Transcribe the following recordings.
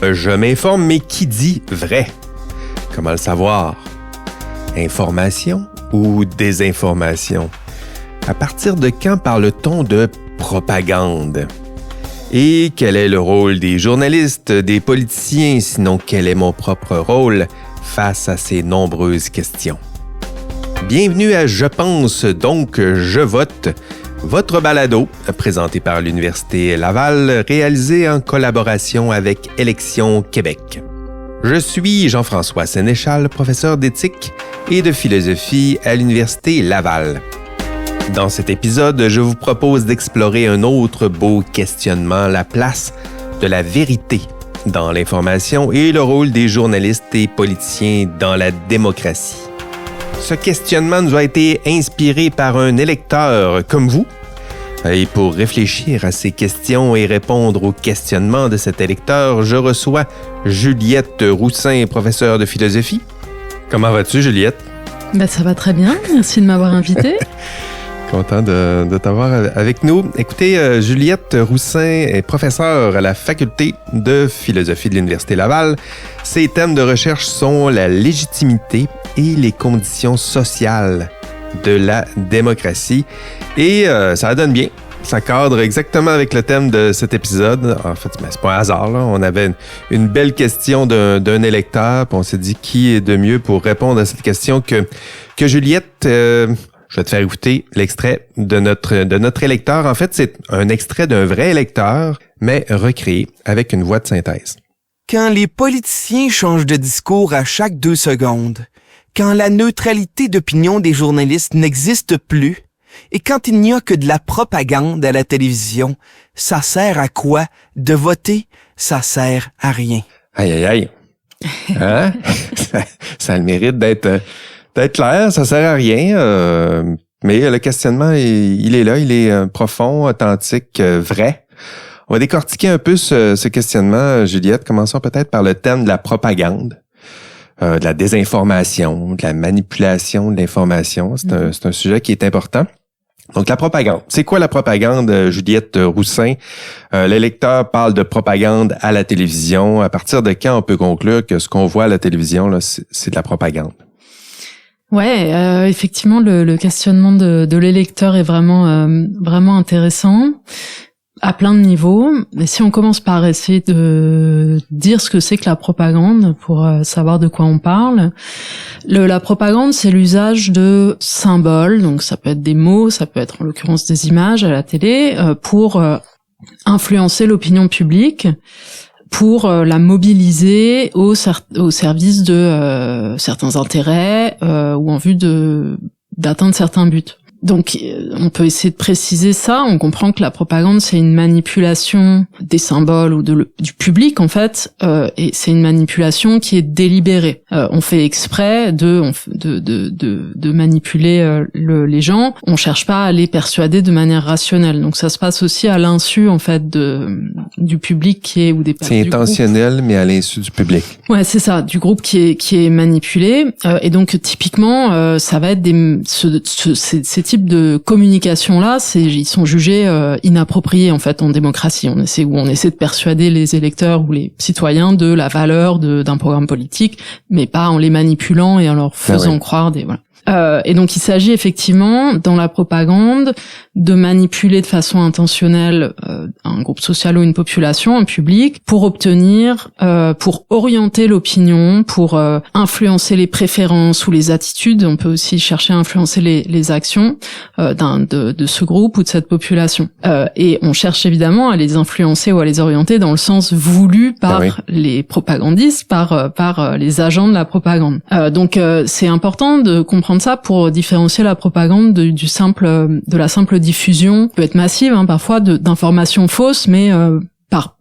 Je m'informe, mais qui dit vrai? Comment le savoir? Information ou désinformation? À partir de quand parle-t-on de propagande? Et quel est le rôle des journalistes, des politiciens, sinon quel est mon propre rôle face à ces nombreuses questions? Bienvenue à Je pense, donc je vote, votre balado, présenté par l'Université Laval, réalisé en collaboration avec Élections Québec. Je suis Jean-François Sénéchal, professeur d'éthique et de philosophie à l'Université Laval. Dans cet épisode, je vous propose d'explorer un autre beau questionnement, la place de la vérité dans l'information et le rôle des journalistes et politiciens dans la démocratie. Ce questionnement nous a été inspiré par un électeur comme vous. Et pour réfléchir à ces questions et répondre aux questionnements de cet électeur, je reçois Juliette Roussin, professeure de philosophie. Comment vas-tu, Juliette? Ça va très bien. Merci de m'avoir invité. Content de t'avoir avec nous. Écoutez, Juliette Roussin est professeure à la Faculté de philosophie de l'Université Laval. Ses thèmes de recherche sont la légitimité et les conditions sociales de la démocratie. Et ça donne bien. Ça cadre exactement avec le thème de cet épisode. En fait, c'est pas un hasard, là. On avait une belle question d'un électeur, puis on s'est dit qui est de mieux pour répondre à cette question que Juliette. Je vais te faire écouter l'extrait de notre électeur. En fait, c'est un extrait d'un vrai électeur, mais recréé avec une voix de synthèse. Quand les politiciens changent de discours à chaque 2 secondes, quand la neutralité d'opinion des journalistes n'existe plus, et quand il n'y a que de la propagande à la télévision, ça sert à quoi? De voter, ça sert à rien. Aïe, aïe, aïe. Hein? ça a le mérite d'être clair, ça sert à rien, mais le questionnement, il est là, il est profond, authentique, vrai. On va décortiquer un peu ce questionnement, Juliette. Commençons peut-être par le thème de la propagande, de la désinformation, de la manipulation de l'information. C'est un sujet qui est important. Donc, la propagande. C'est quoi la propagande, Juliette Roussin? L'électeur parle de propagande à la télévision. À partir de quand on peut conclure que ce qu'on voit à la télévision, là, c'est de la propagande? Ouais, effectivement, le questionnement de l'électeur est vraiment intéressant à plein de niveaux. Et si on commence par essayer de dire ce que c'est que la propagande pour savoir de quoi on parle, la propagande, c'est l'usage de symboles, donc ça peut être des mots, ça peut être en l'occurrence des images à la télé, pour influencer l'opinion publique, pour la mobiliser au service de certains intérêts ou en vue d'atteindre certains buts. Donc, on peut essayer de préciser ça. On comprend que la propagande, c'est une manipulation des symboles ou du public, en fait, et c'est une manipulation qui est délibérée. On fait exprès de manipuler les gens. On cherche pas à les persuader de manière rationnelle. Donc, ça se passe aussi à l'insu, en fait, du public qui est ou des personnes. C'est intentionnel, mais à l'insu du public. Ouais, c'est ça, du groupe qui est manipulé. Et donc, typiquement, ça va être ces types de communication-là, ils sont jugés inappropriés en fait en démocratie. On essaie de persuader les électeurs ou les citoyens de la valeur d'un programme politique, mais pas en les manipulant et en leur faisant croire voilà. Et donc il s'agit effectivement dans la propagande de manipuler de façon intentionnelle un groupe social ou une population, un public, pour orienter l'opinion, pour influencer les préférences ou les attitudes. On peut aussi chercher à influencer les actions de ce groupe ou de cette population. Et on cherche évidemment à les influencer ou à les orienter dans le sens voulu par les propagandistes, par les agents de la propagande. Donc c'est important de comprendre ça pour différencier la propagande de la simple diffusion, peut être massive parfois, d'informations fausses, mais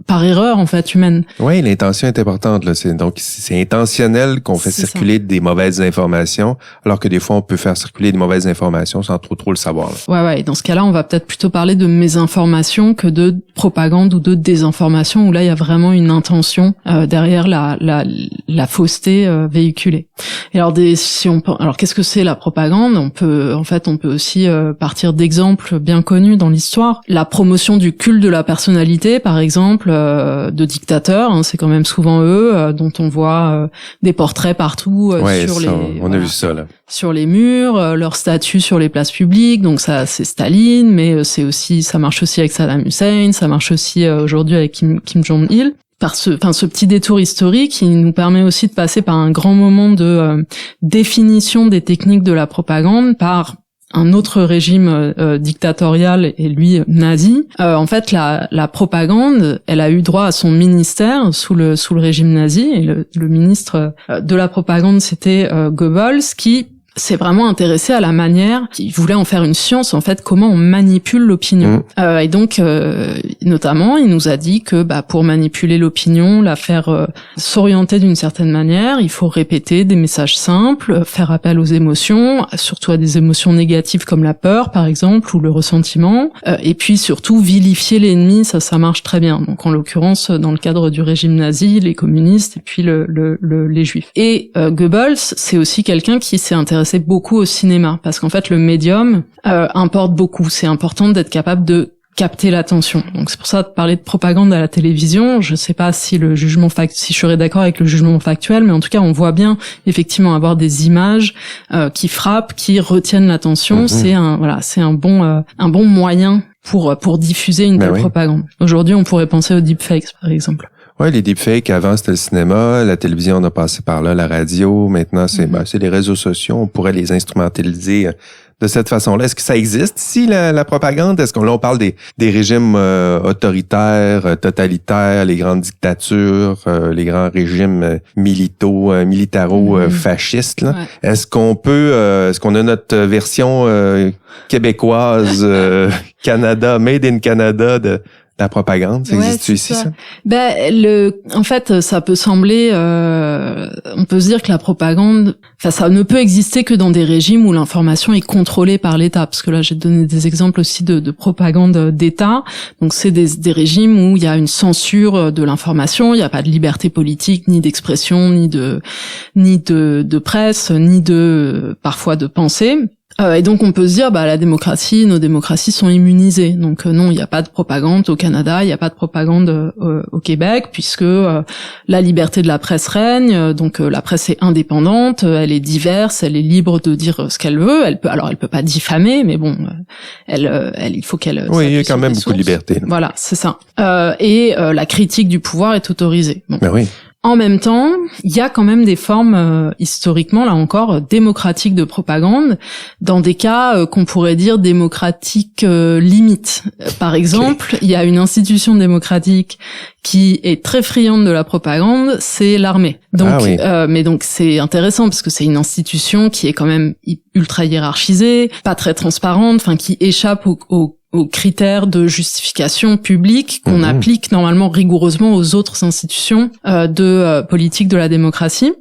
par erreur en fait humaine. Oui, l'intention est importante là. C'est intentionnel qu'on fait circuler des mauvaises informations, alors que des fois on peut faire circuler des mauvaises informations sans trop le savoir. Là. Ouais. Et dans ce cas-là, on va peut-être plutôt parler de mésinformation que de propagande ou de désinformation, où là il y a vraiment une intention derrière la fausseté véhiculée. Et alors qu'est-ce que c'est la propagande? On peut aussi partir d'exemples bien connus dans l'histoire. La promotion du culte de la personnalité, par exemple. exemple, de dictateurs. Hein, c'est quand même souvent eux dont on voit des portraits partout sur les. On a vu ça là. Sur les murs, leur statut sur les places publiques. Donc ça, c'est Staline, mais ça marche aussi avec Saddam Hussein, ça marche aussi aujourd'hui avec Kim Jong-il. Ce petit détour historique, qui nous permet aussi de passer par un grand moment de définition des techniques de la propagande par un autre régime dictatorial et lui nazi. En fait, la propagande, elle a eu droit à son ministère sous le régime nazi, et le ministre de la propagande, c'était Goebbels, qui s'est vraiment intéressé à la manière, il voulait en faire une science, en fait, comment on manipule l'opinion. Et donc, notamment, il nous a dit que pour manipuler l'opinion, la faire s'orienter d'une certaine manière, il faut répéter des messages simples, faire appel aux émotions, surtout à des émotions négatives comme la peur, par exemple, ou le ressentiment, et puis surtout vilifier l'ennemi, ça marche très bien. Donc, en l'occurrence, dans le cadre du régime nazi, les communistes et puis les juifs. Et Goebbels, c'est aussi quelqu'un qui s'est intéressé beaucoup au cinéma, parce qu'en fait le médium importe beaucoup. C'est important d'être capable de capter l'attention. Donc c'est pour ça de parler de propagande à la télévision. Je sais pas si si je serais d'accord avec le jugement factuel, mais en tout cas on voit bien effectivement avoir des images qui frappent, qui retiennent l'attention. C'est un bon moyen pour diffuser une telle propagande. Aujourd'hui, on pourrait penser aux deepfakes, par exemple. Ouais, les deepfakes, avant c'était le cinéma, la télévision on a passé par là, la radio, maintenant c'est les réseaux sociaux, on pourrait les instrumentaliser de cette façon-là. Est-ce que ça existe ici, la propagande? Est-ce qu'on parle des régimes autoritaires, totalitaires, les grandes dictatures, les grands régimes militaro-fascistes, là? Ouais. Est-ce qu'on a notre version québécoise, Canada, made in Canada de la propagande, ça existe ici, ça? En fait, ça peut sembler, on peut se dire que la propagande, ça ne peut exister que dans des régimes où l'information est contrôlée par l'État, parce que là, j'ai donné des exemples aussi de propagande d'État. Donc, c'est des régimes où il y a une censure de l'information, il n'y a pas de liberté politique, ni d'expression, ni de presse, ni parfois de pensée. Et donc on peut se dire, nos démocraties sont immunisées. Donc non, il n'y a pas de propagande au Canada, il n'y a pas de propagande au Québec, puisque la liberté de la presse règne. Donc la presse est indépendante, elle est diverse, elle est libre de dire ce qu'elle veut. Elle peut pas diffamer, mais bon, il faut qu'elle. Oui, il y a quand même beaucoup de liberté. Voilà, c'est ça. Et la critique du pouvoir est autorisée. Bon. Ben oui. En même temps, il y a quand même des formes historiquement, là encore, démocratiques de propagande, dans des cas qu'on pourrait dire démocratiques limites. Par exemple, il y a une institution démocratique qui est très friande de la propagande, c'est l'armée. Donc, mais donc c'est intéressant parce que c'est une institution qui est quand même ultra hiérarchisée, pas très transparente, qui échappe aux critères de justification publique qu'on applique normalement rigoureusement aux autres institutions de politique de la démocratie.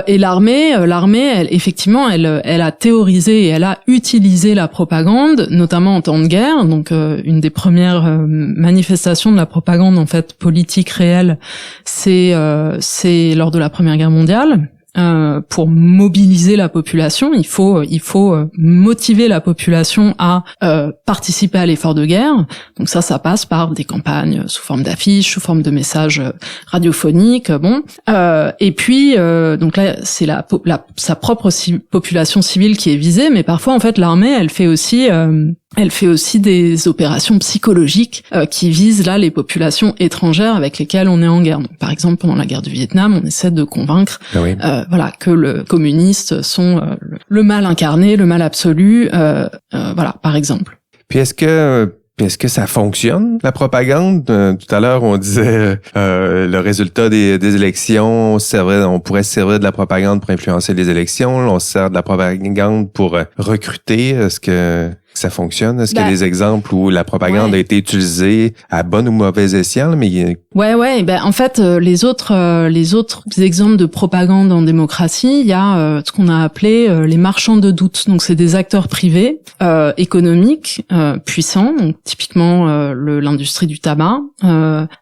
Et l'armée, elle a théorisé et elle a utilisé la propagande, notamment en temps de guerre. Donc, une des premières manifestations de la propagande en fait politique réelle, c'est lors de la Première Guerre mondiale. Pour mobiliser la population, il faut motiver la population à participer à l'effort de guerre. Donc ça passe par des campagnes sous forme d'affiches, sous forme de messages radiophoniques. Et puis donc là c'est sa propre population civile qui est visée, mais parfois en fait l'armée elle fait aussi des opérations psychologiques qui visent là les populations étrangères avec lesquelles on est en guerre. Donc, par exemple, pendant la guerre du Vietnam, on essaie de convaincre que les communistes sont le mal incarné, le mal absolu, par exemple. Puis est-ce que ça fonctionne, la propagande? Tout à l'heure, on disait le résultat des élections, on pourrait se servir de la propagande pour influencer les élections. On se sert de la propagande pour recruter. Est-ce que ça fonctionne? Est-ce qu'il y a des exemples où la propagande a été utilisée à bon ou mauvais escient? En fait, les autres exemples de propagande en démocratie, il y a ce qu'on a appelé les marchands de doute. Donc, c'est des acteurs privés, économiques, puissants. Donc, typiquement, l'industrie du tabac,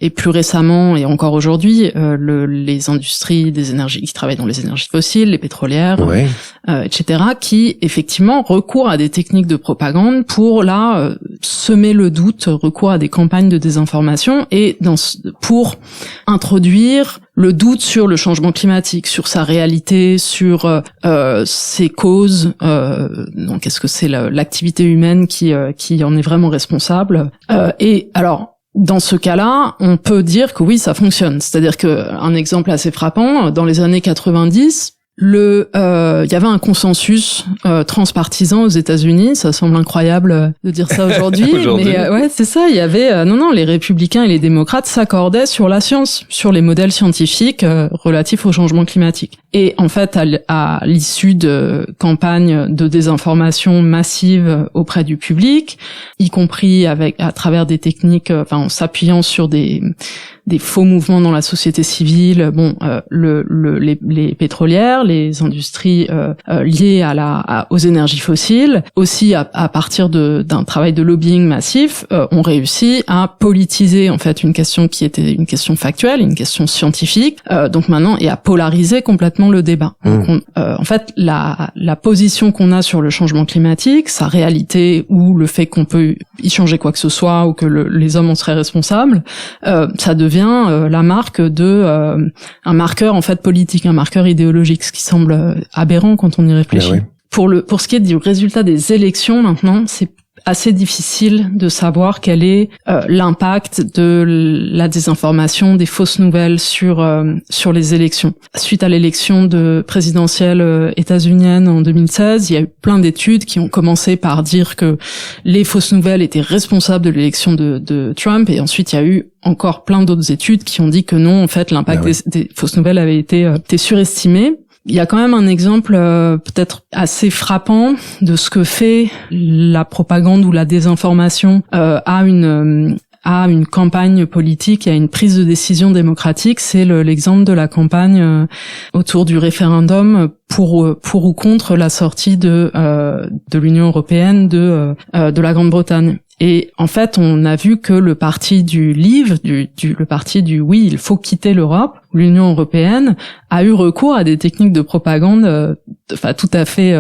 et plus récemment, et encore aujourd'hui, les industries des énergies qui travaillent dans les énergies fossiles, les pétrolières, etc., qui, effectivement, recourent à des techniques de propagande propagande pour semer le doute, recours à des campagnes de désinformation et pour introduire le doute sur le changement climatique, sur sa réalité, sur ses causes. Donc est-ce que c'est l'activité humaine qui en est vraiment responsable? Et alors, dans ce cas-là, on peut dire que oui, ça fonctionne. C'est-à-dire que un exemple assez frappant, dans les années 90, il y avait un consensus transpartisan aux États-Unis. Ça semble incroyable de dire ça aujourd'hui, mais ouais, c'est ça. Il y avait non, les républicains et les démocrates s'accordaient sur la science, sur les modèles scientifiques relatifs au changement climatique. Et en fait, à l'issue de campagnes de désinformation massives auprès du public, y compris à travers des techniques, en s'appuyant sur des faux mouvements dans la société civile, les pétrolières, les industries liées aux énergies fossiles, aussi à partir d'un travail de lobbying massif, ont réussi à politiser en fait une question qui était une question factuelle, une question scientifique, donc maintenant, et à polariser complètement le débat. Donc en fait, la position qu'on a sur le changement climatique, sa réalité ou le fait qu'on peut y changer quoi que ce soit ou que les hommes en seraient responsables, ça devient la marque un marqueur en fait politique, un marqueur idéologique, ce qui semble aberrant quand on y réfléchit. Oui. Pour ce qui est du résultat des élections maintenant, c'est assez difficile de savoir quel est l'impact de la désinformation, des fausses nouvelles sur les élections. Suite à l'élection présidentielle états-unienne en 2016, il y a eu plein d'études qui ont commencé par dire que les fausses nouvelles étaient responsables de l'élection de Trump, et ensuite il y a eu encore plein d'autres études qui ont dit que non, en fait, l'impact des fausses nouvelles avait été surestimé. Il y a quand même un exemple peut-être assez frappant de ce que fait la propagande ou la désinformation à une campagne politique, à une prise de décision démocratique. C'est l'exemple de la campagne autour du référendum pour ou contre la sortie de l'Union européenne de la Grande-Bretagne. Et en fait, on a vu que le parti du Leave, le parti du oui, il faut quitter l'Europe, l'Union européenne, a eu recours à des techniques de propagande, tout à fait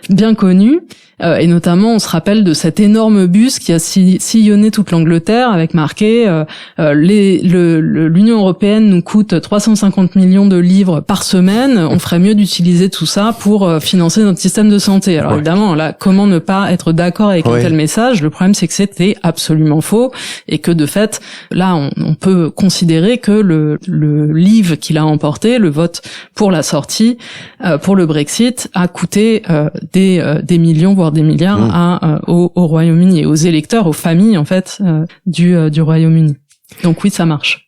bien connues. Et notamment, on se rappelle de cet énorme bus qui a sillonné toute l'Angleterre avec marqué l'Union européenne nous coûte 350 millions de livres par semaine. On ferait mieux d'utiliser tout ça pour financer notre système de santé. Alors évidemment, là, comment ne pas être d'accord avec un tel message? Le problème, c'est que c'était absolument faux et que de fait, là, on peut considérer que le livre qu'il a emporté, le vote pour la sortie, pour le Brexit, a coûté des millions, voire des milliards au Royaume-Uni et aux électeurs, aux familles en fait du Royaume-Uni. Donc oui, ça marche.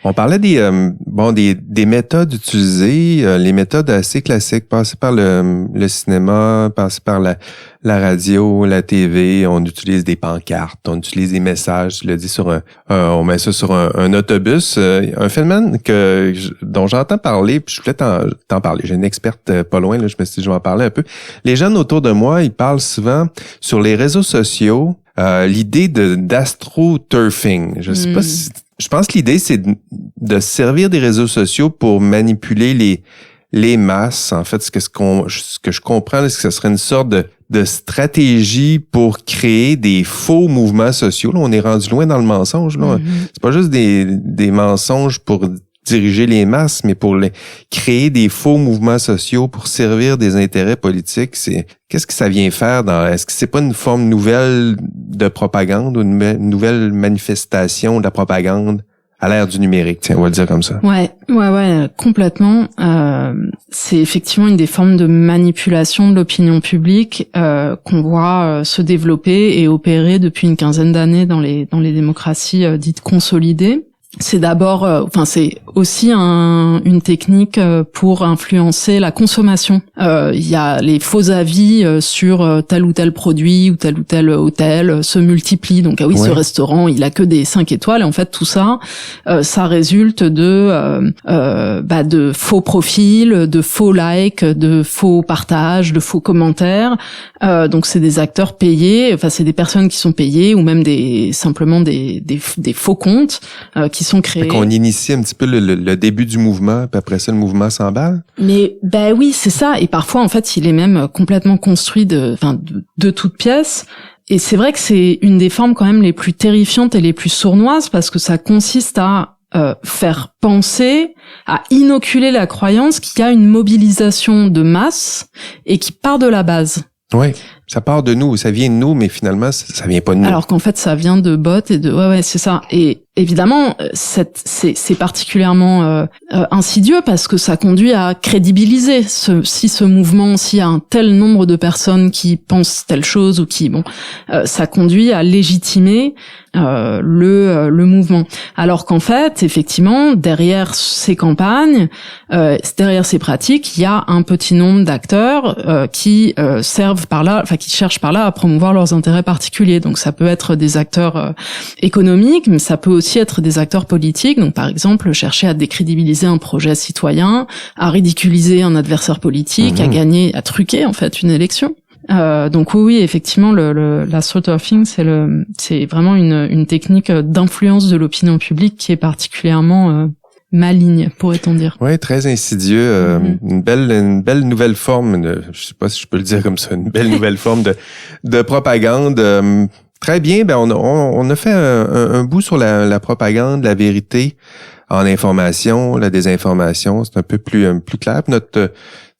On parlait des méthodes utilisées, les méthodes assez classiques, passer par le cinéma, passer par la radio, la TV, on utilise des pancartes, on utilise des messages, tu l'as dit on met ça sur un autobus, un phénomène dont j'entends parler, puis je voulais t'en parler. J'ai une experte pas loin, là, je me suis dit je vais en parler un peu. Les jeunes autour de moi, ils parlent souvent sur les réseaux sociaux, l'idée d'astroturfing. Je sais pas si je pense que l'idée, c'est de servir des réseaux sociaux pour manipuler les masses. En fait, ce que je comprends, c'est que ce serait une sorte de stratégie pour créer des faux mouvements sociaux. Là, on est rendu loin dans le mensonge. Là. C'est pas juste des mensonges pour diriger les masses, mais pour créer des faux mouvements sociaux pour servir des intérêts politiques. Qu'est-ce que ça vient faire est-ce que c'est pas une forme nouvelle de propagande ou une nouvelle manifestation de la propagande à l'ère du numérique? Tiens, on va le dire comme ça. Ouais, complètement. C'est effectivement une des formes de manipulation de l'opinion publique qu'on voit se développer et opérer depuis une quinzaine d'années dans les démocraties dites consolidées. C'est d'abord, c'est aussi une technique pour influencer la consommation. Il y a les faux avis sur tel ou tel produit ou tel hôtel se multiplient. Donc ce restaurant, il a que des 5 étoiles. Et en fait, tout ça, ça résulte de faux profils, de faux likes, de faux partages, de faux commentaires. Donc c'est des acteurs payés. Enfin, c'est des personnes qui sont payées ou même simplement des faux comptes qui sont créés. Qu'on initie un petit peu le début du mouvement, puis après ça, le mouvement s'emballe. Mais oui, c'est ça. Et parfois, en fait, il est même complètement construit de toutes pièces. Et c'est vrai que c'est une des formes quand même les plus terrifiantes et les plus sournoises parce que ça consiste à faire penser, à inoculer la croyance qu'il y a une mobilisation de masse et qui part de la base. Oui, ça part de nous, ça vient de nous, mais finalement, ça vient pas de nous. Alors qu'en fait, ça vient de bots et de... Ouais, c'est ça. Et évidemment, c'est particulièrement insidieux parce que ça conduit à crédibiliser si ce mouvement, s'il y a un tel nombre de personnes qui pensent telle chose ou qui... ça conduit à légitimer le mouvement. Alors qu'en fait, effectivement, derrière ces campagnes, derrière ces pratiques, il y a un petit nombre d'acteurs qui servent par là, enfin qui cherchent par là à promouvoir leurs intérêts particuliers. Donc ça peut être des acteurs économiques, mais ça peut aussi être des acteurs politiques. Donc par exemple, chercher à décrédibiliser un projet citoyen, à ridiculiser un adversaire politique, à gagner, à truquer en fait une élection. Donc oui, effectivement, la astroturfing, c'est vraiment une technique d'influence de l'opinion publique qui est particulièrement maligne, pourrait-on dire. Oui, très insidieux. Une belle nouvelle forme, je sais pas si je peux le dire comme ça, une belle nouvelle forme de propagande. Très bien, ben on a fait un bout sur la propagande, la vérité en information, la désinformation. C'est un peu plus clair.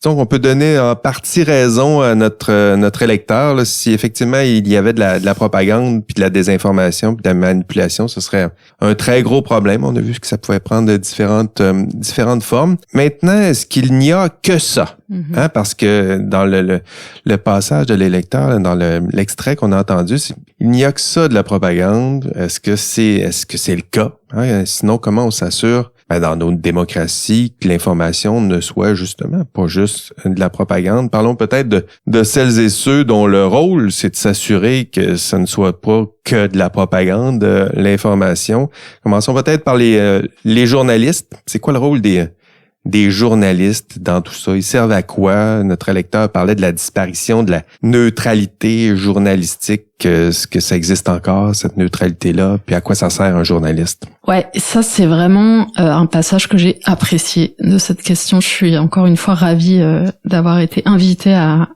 Donc, on peut donner en partie raison à notre électeur. Là, si effectivement il y avait de la propagande, puis de la désinformation, puis de la manipulation, ce serait un très gros problème. On a vu que ça pouvait prendre de différentes formes. Maintenant, est-ce qu'il n'y a que ça? Hein? Parce que dans le passage de l'électeur, dans l'extrait qu'on a entendu, il n'y a que ça de la propagande. Est-ce que c'est le cas? Hein? Sinon, comment on s'assure dans notre démocratie que l'information ne soit justement pas juste de la propagande? Parlons peut-être de celles et ceux dont le rôle, c'est de s'assurer que ça ne soit pas que de la propagande, l'information. Commençons peut-être par les journalistes. C'est quoi le rôle des journalistes dans tout ça? Ils servent à quoi? Notre électeur parlait de la disparition de la neutralité journalistique. Est-ce que ça existe encore, cette neutralité-là? Puis à quoi ça sert un journaliste? Ouais, ça c'est vraiment un passage que j'ai apprécié de cette question. Je suis encore une fois ravie d'avoir été invitée à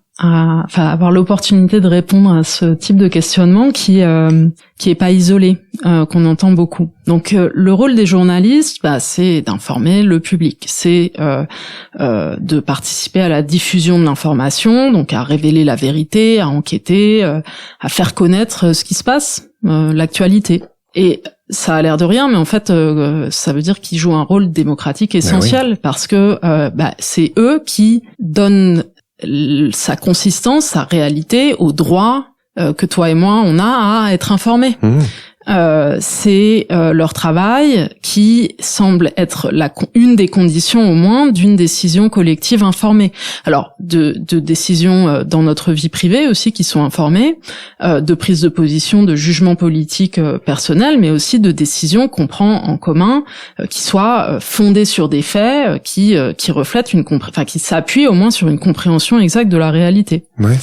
avoir l'opportunité de répondre à ce type de questionnement qui est pas isolé, qu'on entend beaucoup. Donc le rôle des journalistes, c'est d'informer le public, c'est de participer à la diffusion de l'information, donc à révéler la vérité, à enquêter, à faire connaître ce qui se passe, l'actualité. Et ça a l'air de rien, mais en fait, ça veut dire qu'ils jouent un rôle démocratique essentiel, parce que c'est eux qui donnent sa consistance, sa réalité au droit que toi et moi on a à être informés. C'est leur travail qui semble être une des conditions au moins d'une décision collective informée. Alors de décisions dans notre vie privée aussi qui sont informées, de prise de position, de jugement politique personnel, mais aussi de décisions qu'on prend en commun, qui soient fondées sur des faits, qui reflètent qui s'appuient au moins sur une compréhension exacte de la réalité. Ouais.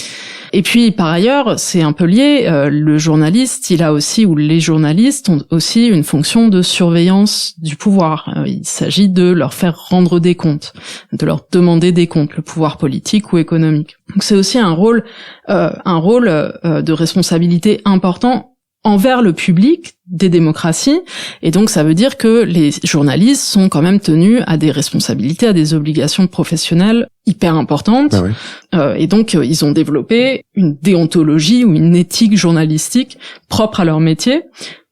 Et puis, par ailleurs, c'est un peu lié, le journaliste, les journalistes ont aussi une fonction de surveillance du pouvoir. Il s'agit de leur faire rendre des comptes, de leur demander des comptes, le pouvoir politique ou économique. Donc c'est aussi un rôle de responsabilité important envers le public des démocraties, et donc ça veut dire que les journalistes sont quand même tenus à des responsabilités, à des obligations professionnelles hyper importantes, et donc ils ont développé une déontologie ou une éthique journalistique propre à leur métier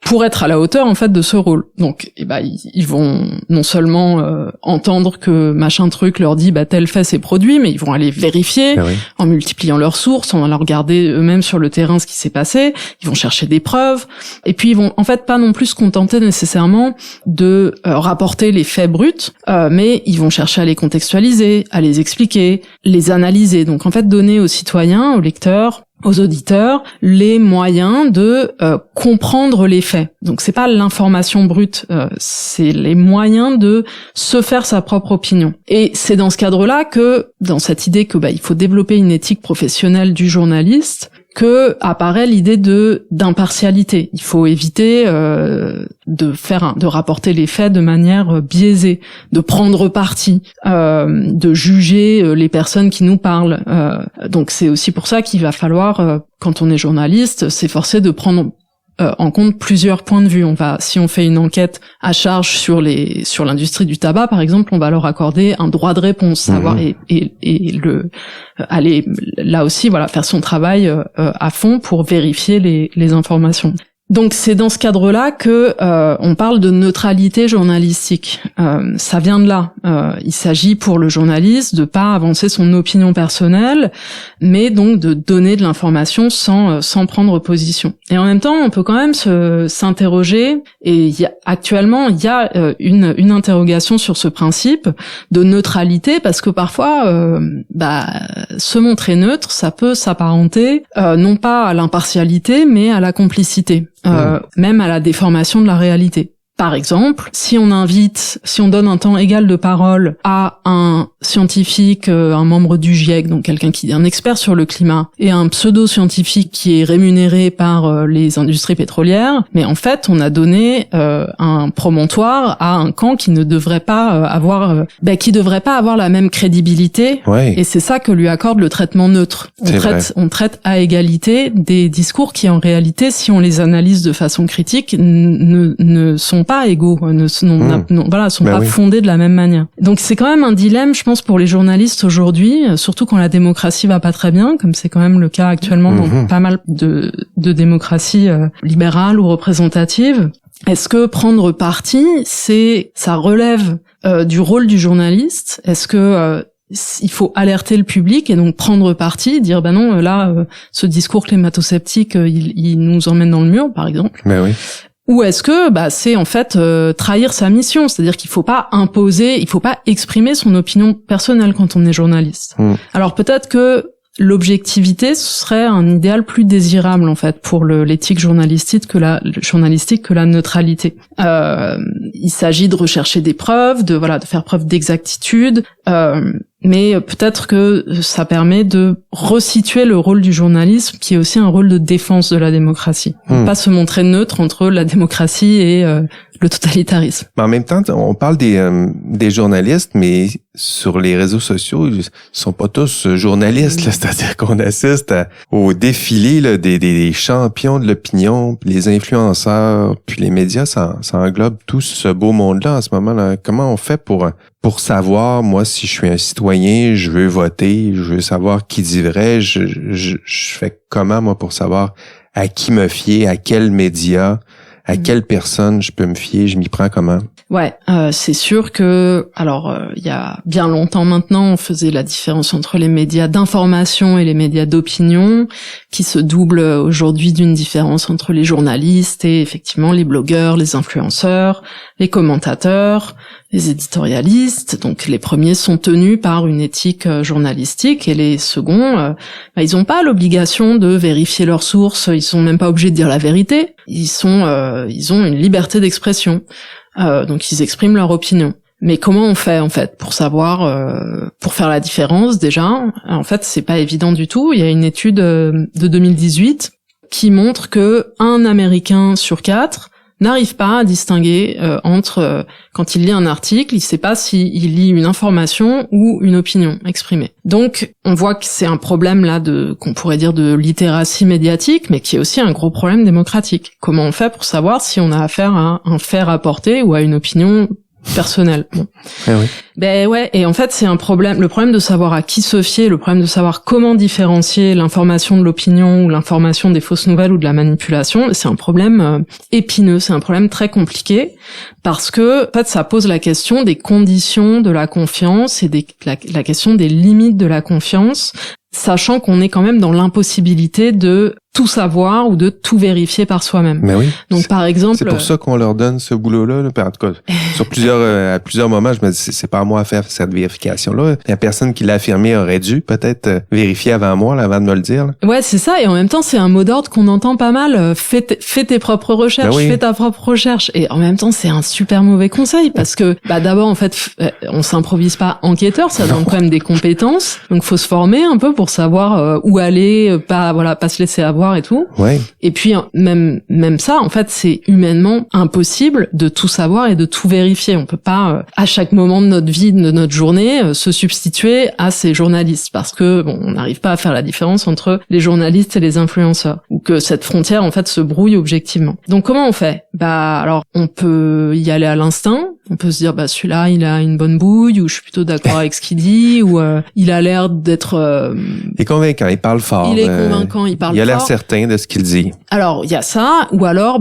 pour être à la hauteur en fait de ce rôle. Donc ils vont non seulement entendre que machin truc leur dit tel fait c'est produit, mais ils vont aller vérifier en multipliant leurs sources, en allant regarder eux-mêmes sur le terrain ce qui s'est passé, ils vont chercher des preuves, et puis ils vont en fait pas non plus se contenter nécessairement de rapporter les faits bruts, mais ils vont chercher à les contextualiser, à les expliquer, les analyser. Donc en fait donner aux citoyens, aux lecteurs, aux auditeurs les moyens de comprendre les faits. Donc c'est pas l'information brute, c'est les moyens de se faire sa propre opinion. Et c'est dans ce cadre-là que, dans cette idée que il faut développer une éthique professionnelle du journaliste, que apparaît l'idée d'impartialité. Il faut éviter de rapporter les faits de manière biaisée, de prendre parti, de juger les personnes qui nous parlent. Donc c'est aussi pour ça qu'il va falloir, quand on est journaliste, s'efforcer de prendre en compte plusieurs points de vue. Si on fait une enquête à charge sur l'industrie du tabac, par exemple, on va leur accorder un droit de réponse, savoir aller là aussi, faire son travail à fond pour vérifier les informations. Donc c'est dans ce cadre-là que on parle de neutralité journalistique. Ça vient de là. Il s'agit pour le journaliste de pas avancer son opinion personnelle, mais donc de donner de l'information sans prendre position. Et en même temps, on peut quand même s'interroger. Et actuellement, il y a une interrogation sur ce principe de neutralité, parce que parfois, se montrer neutre, ça peut s'apparenter non pas à l'impartialité, mais à la complicité. Même à la déformation de la réalité. Par exemple, si on donne un temps égal de parole à un scientifique, un membre du GIEC, donc quelqu'un qui est un expert sur le climat, et un pseudo-scientifique qui est rémunéré par les industries pétrolières, mais en fait, on a donné un promontoire à un camp qui ne devrait pas avoir la même crédibilité. Ouais. Et c'est ça que lui accorde le traitement neutre. On traite à égalité des discours qui, en réalité, si on les analyse de façon critique, ne sont pas égaux, sont pas fondés de la même manière. Donc c'est quand même un dilemme, je pense, pour les journalistes aujourd'hui, surtout quand la démocratie va pas très bien, comme c'est quand même le cas actuellement dans pas mal de démocraties libérales ou représentatives. Est-ce que prendre parti, ça relève du rôle du journaliste? Est-ce que il faut alerter le public et donc prendre parti, dire non, ce discours climato-sceptique, il nous emmène dans le mur, par exemple. Mais oui. Ou est-ce que c'est en fait trahir sa mission, c'est-à-dire qu'il faut pas imposer, il faut pas exprimer son opinion personnelle quand on est journaliste. Alors peut-être que l'objectivité ce serait un idéal plus désirable en fait pour l'éthique journalistique que la neutralité. Il s'agit de rechercher des preuves, de faire preuve d'exactitude, mais peut-être que ça permet de resituer le rôle du journalisme, qui est aussi un rôle de défense de la démocratie. Pas se montrer neutre entre la démocratie et le totalitarisme. Mais en même temps, on parle des journalistes, mais sur les réseaux sociaux, ils sont pas tous journalistes, là. C'est-à-dire qu'on assiste au défilé là, des champions de l'opinion, les influenceurs, puis les médias, ça englobe tout ce beau monde-là en ce moment-là. Comment on fait pour savoir, moi, si je suis un citoyen, je veux voter, je veux savoir qui dit vrai, je fais comment, moi, pour savoir à qui me fier, à quel média, à quelle personne je peux me fier, je m'y prends comment? Ouais, c'est sûr que, il y a bien longtemps maintenant, on faisait la différence entre les médias d'information et les médias d'opinion, qui se double aujourd'hui d'une différence entre les journalistes et effectivement les blogueurs, les influenceurs, les commentateurs, les éditorialistes. Donc les premiers sont tenus par une éthique journalistique et les seconds, ils n'ont pas l'obligation de vérifier leurs sources, ils sont même pas obligés de dire la vérité. Ils ont une liberté d'expression. Donc ils expriment leur opinion. Mais comment on fait en fait pour savoir, pour faire la différence déjà? En fait, c'est pas évident du tout. Il y a une étude de 2018 qui montre que un Américain sur 4 n'arrive pas à distinguer entre quand il lit un article, il sait pas s'il lit une information ou une opinion exprimée. Donc, on voit que c'est un problème là qu'on pourrait dire de littératie médiatique, mais qui est aussi un gros problème démocratique. Comment on fait pour savoir si on a affaire à un fait rapporté ou à une opinion personnelle? Bon. Oui. Et en fait c'est un problème, le problème de savoir à qui se fier, le problème de savoir comment différencier l'information de l'opinion ou l'information des fausses nouvelles ou de la manipulation, c'est un problème épineux, c'est un problème très compliqué, parce que en fait ça pose la question des conditions de la confiance et la question des limites de la confiance, sachant qu'on est quand même dans l'impossibilité de tout savoir ou de tout vérifier par soi-même. Mais oui. Donc par exemple, c'est pour ça qu'on leur donne ce boulot-là. Là. En tout cas, sur à plusieurs moments, je me dis c'est pas à moi à faire cette vérification-là. La personne qui l'a affirmé aurait dû peut-être vérifier avant moi, là, avant de me le dire. Là. Ouais, c'est ça. Et en même temps, c'est un mot d'ordre qu'on entend pas mal. Fais tes propres recherches, ben oui. Fais ta propre recherche. Et en même temps, c'est un super mauvais conseil parce que d'abord, en fait, on s'improvise pas enquêteur. Ça demande quand même des compétences. Donc, faut se former un peu pour savoir où aller, pas se laisser avoir et tout. Ouais. Et puis même ça, en fait, c'est humainement impossible de tout savoir et de tout vérifier. On peut pas à chaque moment de notre vie, de notre journée, se substituer à ces journalistes parce que on n'arrive pas à faire la différence entre les journalistes et les influenceurs ou que cette frontière en fait se brouille objectivement. Donc comment on fait ? Alors on peut y aller à l'instinct. On peut se dire celui-là il a une bonne bouille ou je suis plutôt d'accord avec ce qu'il dit ou il a l'air d'être il est convaincant, il parle fort. Il est convaincant, il parle fort. Il a l'air certain de ce qu'il dit. Alors il y a ça ou alors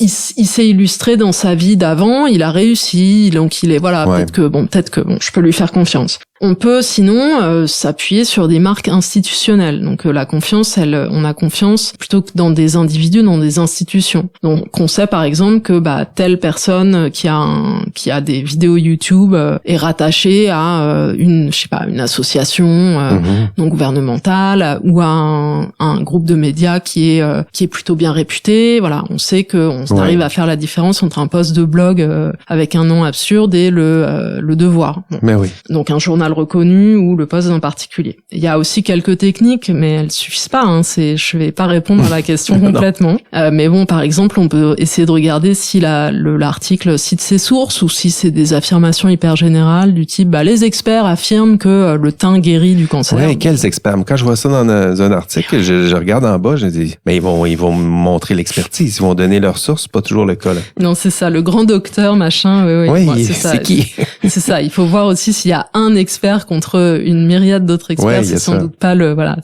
il s'est illustré dans sa vie d'avant, il a réussi, donc il est peut-être que je peux lui faire confiance. On peut sinon s'appuyer sur des marques institutionnelles. Donc la confiance, on a confiance plutôt que dans des individus, dans des institutions. Donc on sait par exemple que telle personne qui a des vidéos YouTube est rattachée à une association non gouvernementale ou à un groupe de médias qui est plutôt bien réputé. Voilà, on sait que on arrive à faire la différence entre un post de blog avec un nom absurde et le Devoir. Bon. Mais oui. Donc un journal reconnu ou le poste d'un particulier. Il y a aussi quelques techniques, mais elles suffisent pas. Je vais pas répondre à la question complètement. Mais bon, par exemple, on peut essayer de regarder si l'article cite ses sources ou si c'est des affirmations hyper générales du type les experts affirment que le thym guérit du cancer. Ouais, quels experts? Quand je vois ça dans un article, je regarde en bas, je dis ils vont montrer l'expertise, ils vont donner leurs sources, c'est pas toujours le cas là. Non, c'est ça, le grand docteur machin. Oui, c'est qui? C'est ça. Il faut voir aussi s'il y a un expert contre une myriade d'autres experts, c'est sans doute pas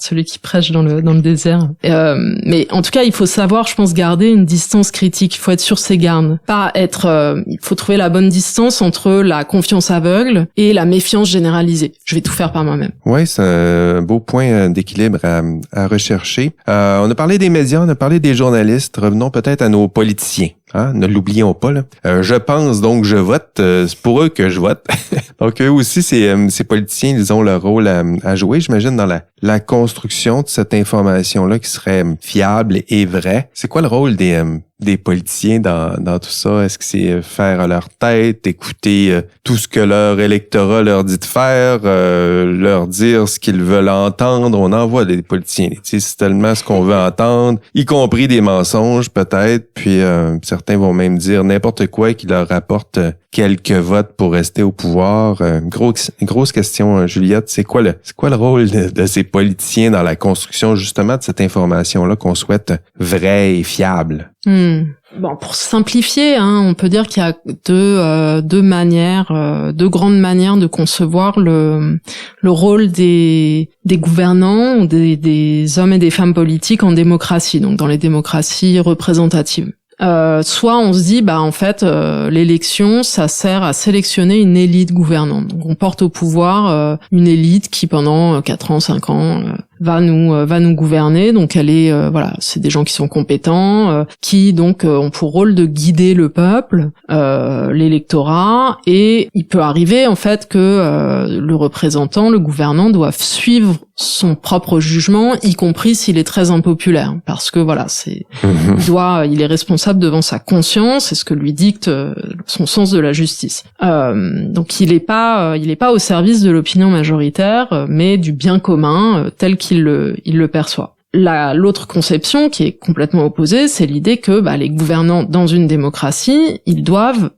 celui qui prêche dans le désert. Mais en tout cas, il faut savoir, je pense, garder une distance critique. Il faut être sur ses gardes. Il faut trouver la bonne distance entre la confiance aveugle et la méfiance généralisée. Je vais tout faire par moi-même. Oui, c'est un beau point d'équilibre à rechercher. On a parlé des médias, on a parlé des journalistes. Revenons peut-être à nos politiciens. Ne l'oublions pas. Là. Je pense donc je vote. C'est pour eux que je vote. Donc eux aussi, ces politiciens, ils ont leur rôle à jouer, j'imagine, dans la construction de cette information-là qui serait fiable et vraie. C'est quoi le rôle des politiciens dans tout ça? Est-ce que c'est faire à leur tête, écouter tout ce que leur électorat leur dit de faire, leur dire ce qu'ils veulent entendre? On envoie des politiciens. C'est tellement ce qu'on veut entendre, y compris des mensonges peut-être, puis certains vont même dire n'importe quoi qui leur rapporte quelques votes pour rester au pouvoir. Grosse question, Juliette. C'est quoi le rôle de ces politiciens dans la construction justement de cette information-là qu'on souhaite vraie et fiable? Bon, pour simplifier, on peut dire qu'il y a deux grandes manières de concevoir le rôle des gouvernants ou des hommes et des femmes politiques en démocratie, donc dans les démocraties représentatives. Soit on se dit en fait l'élection ça sert à sélectionner une élite gouvernante. Donc on porte au pouvoir une élite qui pendant 4 ans, 5 ans va nous gouverner. Donc elle est c'est des gens qui sont compétents, qui donc ont pour rôle de guider le peuple, l'électorat, et il peut arriver en fait que le représentant, le gouvernant doivent suivre son propre jugement, y compris s'il est très impopulaire, parce que il est responsable devant sa conscience et ce que lui dicte son sens de la justice. Donc il est pas au service de l'opinion majoritaire, mais du bien commun tel qu'il le perçoit. L'autre conception qui est complètement opposée, c'est l'idée que les gouvernants dans une démocratie, ils doivent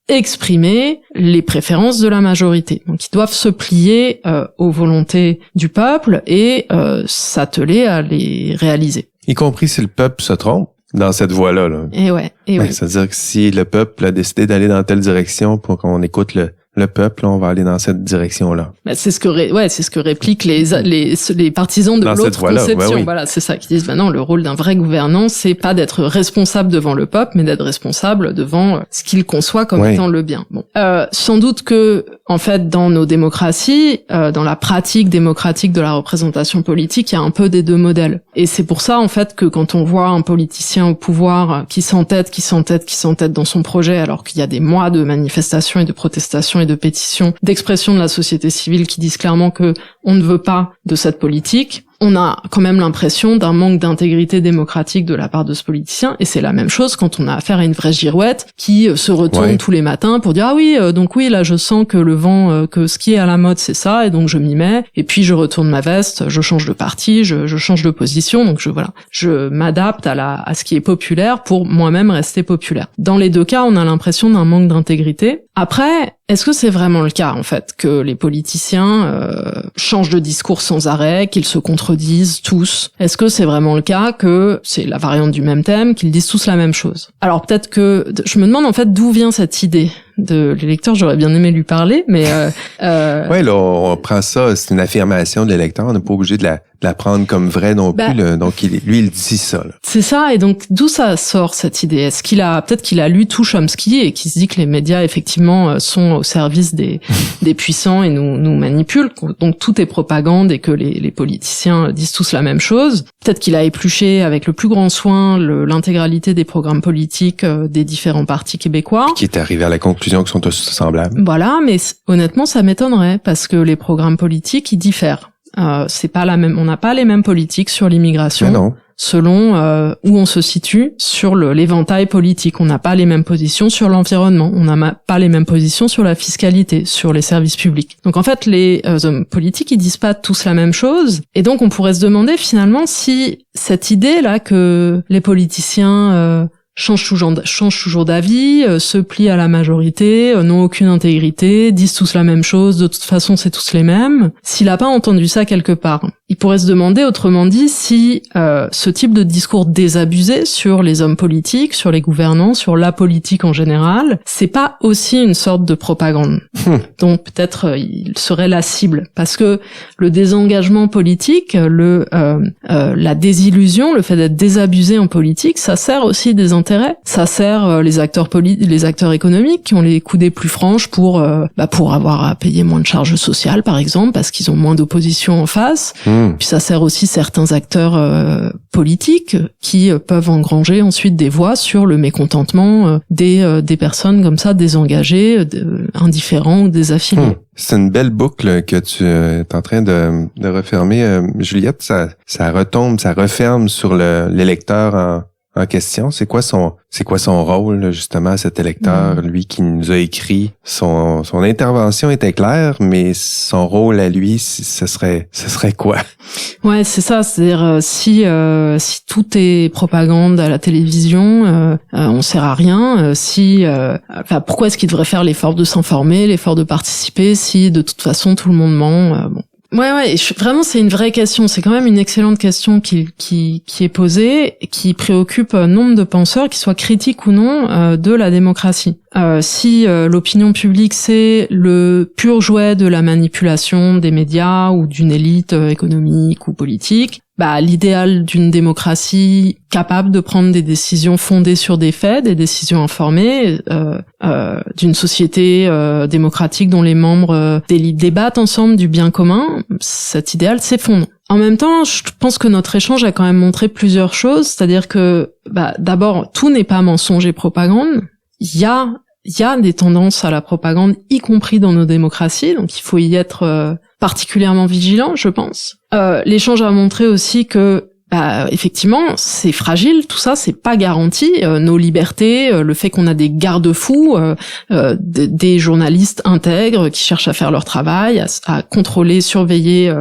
exprimer les préférences de la majorité. Donc ils doivent se plier aux volontés du peuple et s'atteler à les réaliser. Y compris si le peuple se trompe dans cette voie-là. Là. Et ouais. C'est-à-dire que si le peuple a décidé d'aller dans telle direction pour qu'on écoute le peuple, on va aller dans cette direction-là. C'est ce que répliquent les partisans de dans l'autre conception. Oui. Voilà, c'est ça, qui disent non, le rôle d'un vrai gouvernant, c'est pas d'être responsable devant le peuple, mais d'être responsable devant ce qu'il conçoit comme étant le bien. Bon, sans doute que en fait, dans nos démocraties, dans la pratique démocratique de la représentation politique, il y a un peu des deux modèles. Et c'est pour ça, en fait, que quand on voit un politicien au pouvoir qui s'entête dans son projet, alors qu'il y a des mois de manifestations et de protestations et de pétitions, d'expression de la société civile qui disent clairement que on ne veut pas de cette politique, on a quand même l'impression d'un manque d'intégrité démocratique de la part de ce politicien, et c'est la même chose quand on a affaire à une vraie girouette qui se retourne tous les matins pour dire ah oui, donc oui, là je sens que le vent, que ce qui est à la mode c'est ça, et donc je m'y mets, et puis je retourne ma veste, je change de parti, je change de position, donc je m'adapte à ce qui est populaire pour moi-même rester populaire. Dans les deux cas, on a l'impression d'un manque d'intégrité. Après, est-ce que c'est vraiment le cas, en fait, que les politiciens changent de discours sans arrêt, qu'ils se contredisent tous? Est-ce que c'est vraiment le cas que c'est la variante du même thème, qu'ils disent tous la même chose? Alors peut-être que je me demande en fait d'où vient cette idée de l'électeur. J'aurais bien aimé lui parler, mais ouais, là on prend ça, c'est une affirmation de l'électeur, on n'est pas obligé de la prendre comme vraie non plus. Donc il dit ça. Là. C'est ça, et donc d'où ça sort cette idée? Est-ce qu'il a peut-être qu'il a lu tout Chomsky et qu'il se dit que les médias effectivement sont au service des puissants et nous manipulent, donc tout est propagande et que les politiciens disent tous la même chose. Peut-être qu'il a épluché avec le plus grand soin l'intégralité des programmes politiques des différents partis québécois. Qui est arrivé à la conclusion que sont tous semblables. Voilà, mais honnêtement ça m'étonnerait parce que les programmes politiques ils diffèrent. C'est pas la même, on n'a pas les mêmes politiques sur l'immigration. Selon où on se situe sur l'éventail politique. On n'a pas les mêmes positions sur l'environnement, on n'a pas les mêmes positions sur la fiscalité, sur les services publics. Donc en fait, les hommes politiques, ils disent pas tous la même chose, et donc on pourrait se demander finalement si cette idée-là que les politiciens changent toujours d'avis, se plient à la majorité, n'ont aucune intégrité, disent tous la même chose, de toute façon c'est tous les mêmes. S'il a pas entendu ça quelque part, il pourrait se demander, autrement dit, si ce type de discours désabusé sur les hommes politiques, sur les gouvernants, sur la politique en général, c'est pas aussi une sorte de propagande. Donc peut-être il serait la cible, parce que le désengagement politique, la désillusion, le fait d'être désabusé en politique, ça sert aussi des intérêts. Ça sert les acteurs économiques qui ont les coudées plus franches pour avoir à payer moins de charges sociales, par exemple, parce qu'ils ont moins d'opposition en face. Puis ça sert aussi certains acteurs politiques qui peuvent engranger ensuite des voix sur le mécontentement des personnes comme ça désengagées, indifférents ou désaffiliés. C'est une belle boucle que tu es en train de refermer, Juliette. Ça retombe, ça referme sur l'électeur en question. C'est quoi son rôle, justement, cet électeur, lui qui nous a écrit? Son intervention était claire, mais son rôle à lui, ce serait quoi? Ouais, c'est ça. C'est-à-dire, si tout est propagande à la télévision, on sert à rien. Pourquoi est-ce qu'il devrait faire l'effort de s'informer, l'effort de participer, si de toute façon tout le monde ment? Ouais, vraiment c'est une vraie question, c'est quand même une excellente question qui est posée, qui préoccupe nombre de penseurs, qu'ils soient critiques ou non de la démocratie. Si l'opinion publique c'est le pur jouet de la manipulation des médias ou d'une élite économique ou politique, l'idéal d'une démocratie capable de prendre des décisions fondées sur des faits, des décisions informées, d'une société démocratique dont les membres débattent ensemble du bien commun, cet idéal s'effondre. En même temps, je pense que notre échange a quand même montré plusieurs choses, c'est-à-dire que d'abord, tout n'est pas mensonge et propagande. Il y a des tendances à la propagande, y compris dans nos démocraties, donc il faut y être particulièrement vigilant, je pense. L'échange a montré aussi que effectivement, c'est fragile, tout ça, c'est pas garanti. Nos libertés, le fait qu'on a des garde-fous, des journalistes intègres qui cherchent à faire leur travail, à contrôler, surveiller,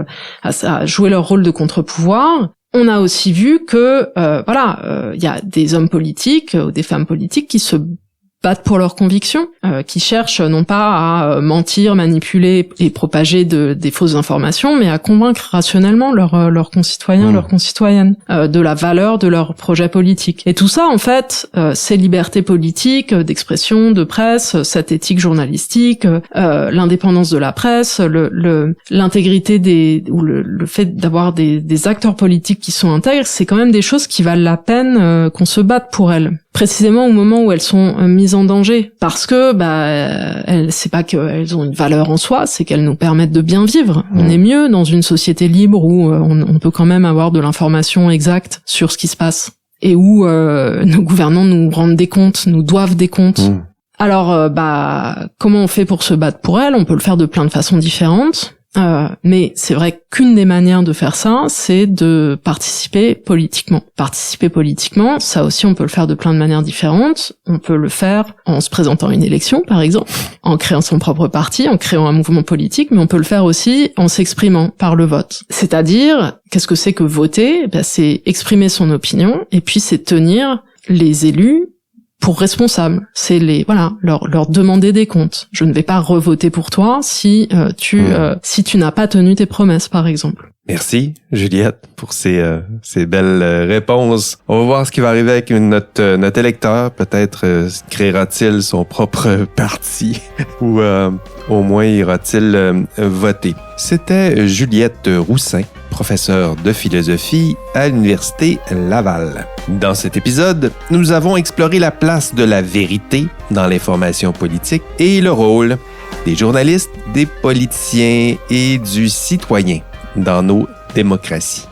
à jouer leur rôle de contre-pouvoir. On a aussi vu que, y a des hommes politiques ou des femmes politiques qui se battent pour leurs convictions, qui cherchent non pas à mentir, manipuler et propager des fausses informations, mais à convaincre rationnellement leurs concitoyens, leurs concitoyennes de la valeur de leur projet politique. Et tout ça, en fait, ces libertés politiques, d'expression, de presse, cette éthique journalistique, l'indépendance de la presse, l'intégrité le fait d'avoir des acteurs politiques qui sont intègres, c'est quand même des choses qui valent la peine qu'on se batte pour elles. précisément au moment où elles sont mises en danger, parce que c'est pas qu'elles ont une valeur en soi, c'est qu'elles nous permettent de bien vivre. On est mieux dans une société libre où on peut quand même avoir de l'information exacte sur ce qui se passe et où nos gouvernants nous rendent des comptes, nous doivent des comptes. Alors comment on fait pour se battre pour elles? On peut le faire de plein de façons différentes. Mais c'est vrai qu'une des manières de faire ça, c'est de participer politiquement. Participer politiquement, ça aussi on peut le faire de plein de manières différentes. On peut le faire en se présentant à une élection, par exemple, en créant son propre parti, en créant un mouvement politique, mais on peut le faire aussi en s'exprimant par le vote. C'est-à-dire, qu'est-ce que c'est que voter? C'est exprimer son opinion, et puis c'est tenir les élus pour responsables, c'est leur demander des comptes. Je ne vais pas revoter pour toi si tu n'as pas tenu tes promesses, par exemple. Merci, Juliette, pour ces belles réponses. On va voir ce qui va arriver avec notre électeur. Peut-être créera-t-il son propre parti ou au moins ira-t-il voter. C'était Juliette Roussin, professeure de philosophie à l'Université Laval. Dans cet épisode, nous avons exploré la place de la vérité dans l'information politique et le rôle des journalistes, des politiciens et du citoyen dans nos démocraties.